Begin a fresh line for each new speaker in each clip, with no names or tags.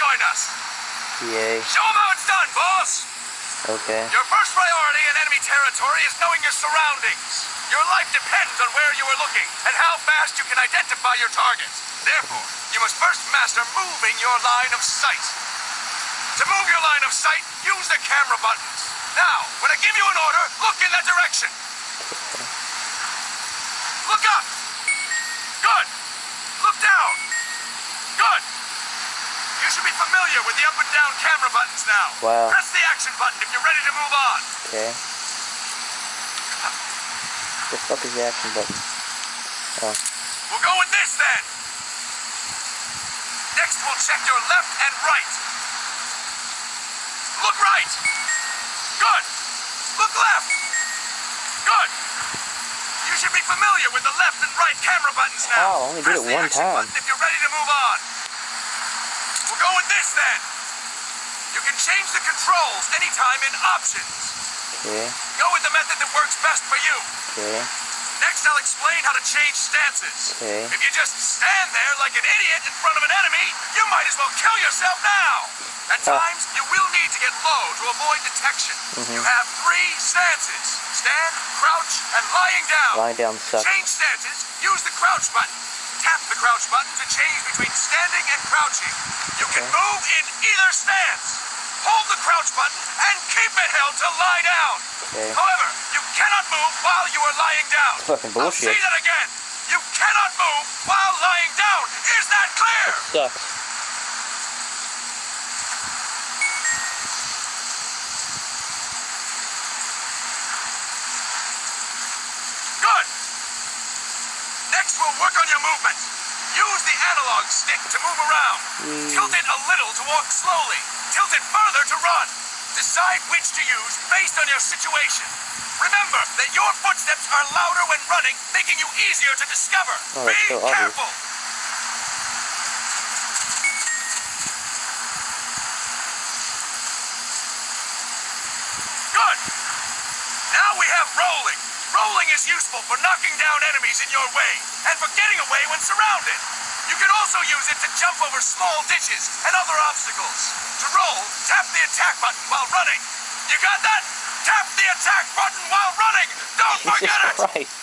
join us.
Yay.
Show them how it's done, boss.
Okay.
Your first priority in enemy territory is knowing your surroundings. Your life depends on where you are looking and how fast you can identify your targets. Therefore, you must first master moving your line of sight. To move your line of sight, use the camera buttons. Now, when I give you an order, look in that direction. Look up. Good. Look down. Good. You should be familiar with the up and down camera buttons now.
Wow.
Press the action button if you're ready to move on.
Okay. The fuck is the action button? Oh.
We'll go with this then. Next, we'll check your left and right. Look right. Good. Look left. Good. You should be familiar with the left and right camera buttons now.
Oh, I only did it one time.
Button if you're ready to move on. We'll go with this then. You can change the controls anytime in options.
Okay.
Go with the method that works best for you.
Okay.
Next, I'll explain how to change stances.
Okay.
If you just stand there like an idiot in front of an enemy, you might as well kill yourself now. At times, you will need to get low to avoid detection. You have 3 stances: stand, crouch, and lying down.
Lying down sucks.
Change stances, use the crouch button. Tap the crouch button to change between standing and crouching. You can move in either stance. Hold the crouch button and keep it held to lie down.
Okay.
However, you cannot move while you are lying down.
That's fucking bullshit.
I'll say that again. You cannot move while lying down. Is that clear?
That sucks.
Good. Next, we'll work on your movement. Use the analog stick to move around. Tilt it a little to walk slowly. Tilt it further to run. Decide which to use based on your situation. Remember that your footsteps are louder when running, making you easier to discover.
Oh,
Be
so obvious.
careful. Good. Now we have rolling. Rolling is useful for knocking down enemies in your way and for getting away when surrounded. You can also use it to jump over small ditches and other obstacles. To roll, tap the attack button while running. You got that? Tap the attack button while running. Don't forget it.
Jesus Christ.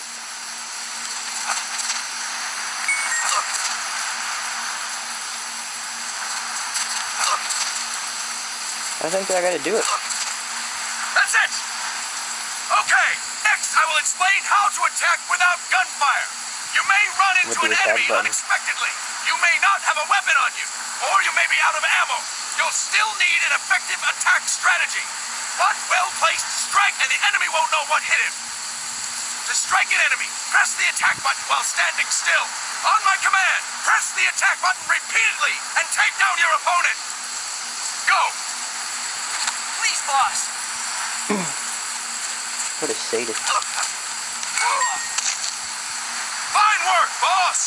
I think I gotta do it.
That's it. Okay, next I will explain how to attack without gunfire. You may run into
With
an
the attack
enemy
button.
unexpectedly. You may not have a weapon on you, or you may be out of ammo. You'll still need an effective attack strategy. One well-placed strike and the enemy won't know what hit him. To strike an enemy, press the attack button while standing still. On my command, press the attack button repeatedly and take down your opponent. Go. Please, boss.
What a sadist.
Fine work, boss.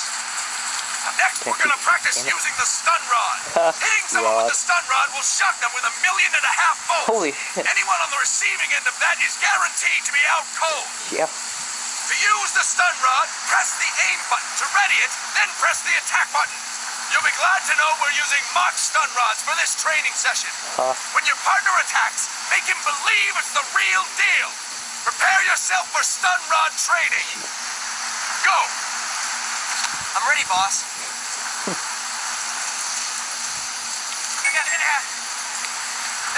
Next, we're gonna practice using the stun rod. Hitting someone with the stun rod will shock them with 1.5 million volts.
Holy shit.
Anyone on the receiving end of that is guaranteed to be out cold.
Yep.
To use the stun rod, press the aim button to ready it, then press the attack button. You'll be glad to know we're using mock stun rods for this training session. When your partner attacks, make him believe it's the real deal. Prepare yourself for stun rod training. Go. I'm ready, boss.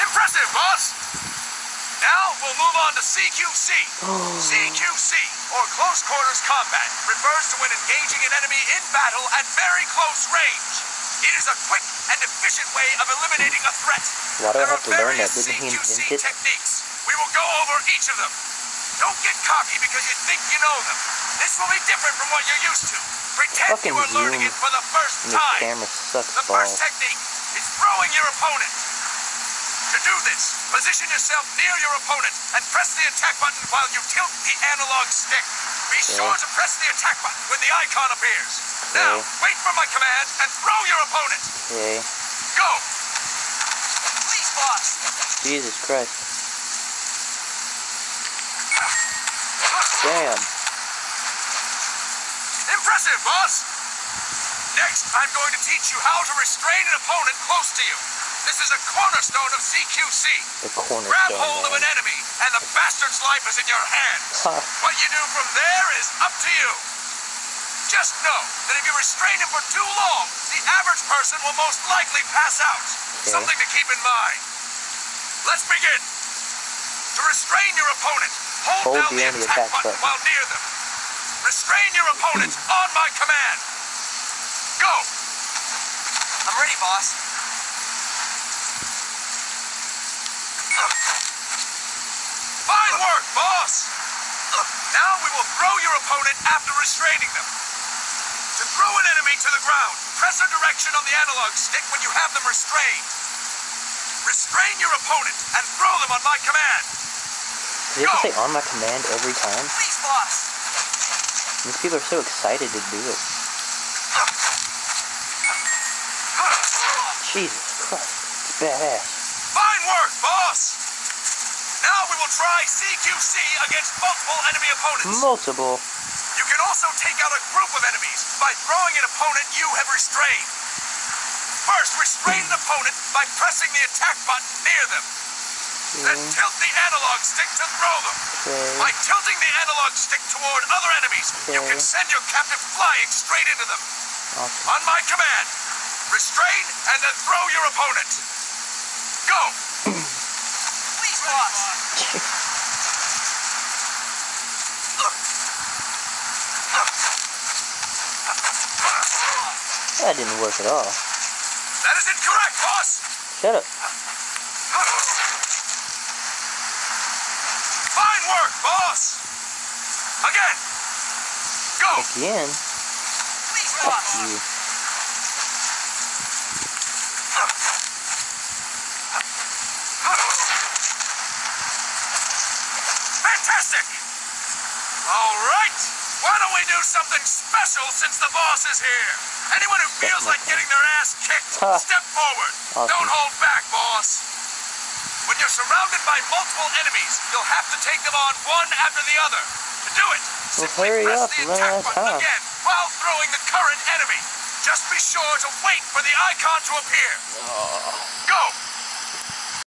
Impressive, boss. Now we'll move on to CQC. CQC, or Close Quarters Combat, refers to when engaging an enemy in battle at very close range. It is a quick and efficient way of eliminating a threat.
Why do I
There
have
are
to learn that?
various
Didn't he
CQC
invent it?
techniques. We will go over each of them. Don't get cocky because you think you know them. This will be different from what you're used to. Pretend
Fucking
you are learning
zoom.
it for the first
And this
time.
camera sucks
The first
balls.
technique is throwing your opponent. To do this, position yourself near your opponent and press the attack button while you tilt the analog stick. Be sure to press the attack button when the icon appears. Now, wait for my command and throw your opponent.
Okay.
Go. Please, boss.
Jesus Christ. Damn.
Impressive, boss. Next, I'm going to teach you how to restrain an opponent close to you. This is a cornerstone of CQC.
The cornerstone.
Grab hold of an enemy, and the bastard's life is in your hands. What you do from there is up to you. Just know that if you restrain him for too long, the average person will most likely pass out.
Okay.
Something to keep in mind. Let's begin. To restrain your opponent, hold down the attack button while near them. Restrain your opponent on my command. Go!
I'm ready, boss.
Fine work, boss! Now we will throw your opponent after restraining them. To throw an enemy to the ground, press a direction on the analog stick when you have them restrained. Restrain your opponent and throw them on my command.
Do you have to say on my command every time?
Please, boss.
These people are so excited to do it. Jesus Christ. It's badass.
Fine work, boss! Now we will try CQC against multiple enemy opponents.
Multiple.
You can also take out a group of enemies by throwing an opponent you have restrained. First, restrain an opponent by pressing the attack button near them. Then tilt the analog stick to throw them.
Okay.
By tilting the analog stick toward other enemies, you can send your captive flying straight into them.
Awesome.
On my command, restrain and then throw your opponent. Go!
Please, boss.
That didn't work at all.
That is incorrect, boss!
Shut up.
Fine work, boss! Again! Go!
Again?
Please,
Fuck
boss.
you.
Fantastic! All right! Why don't we do something special since the boss is here? Anyone who feels like getting their ass kicked, step forward.
Awesome.
Don't hold back, boss. When you're surrounded by multiple enemies, you'll have to take them on one after the other. To do it, simply
hurry
press
up,
the
run
attack
out of
button
time.
again while throwing the current enemy. Just be sure to wait for the icon to appear. Go!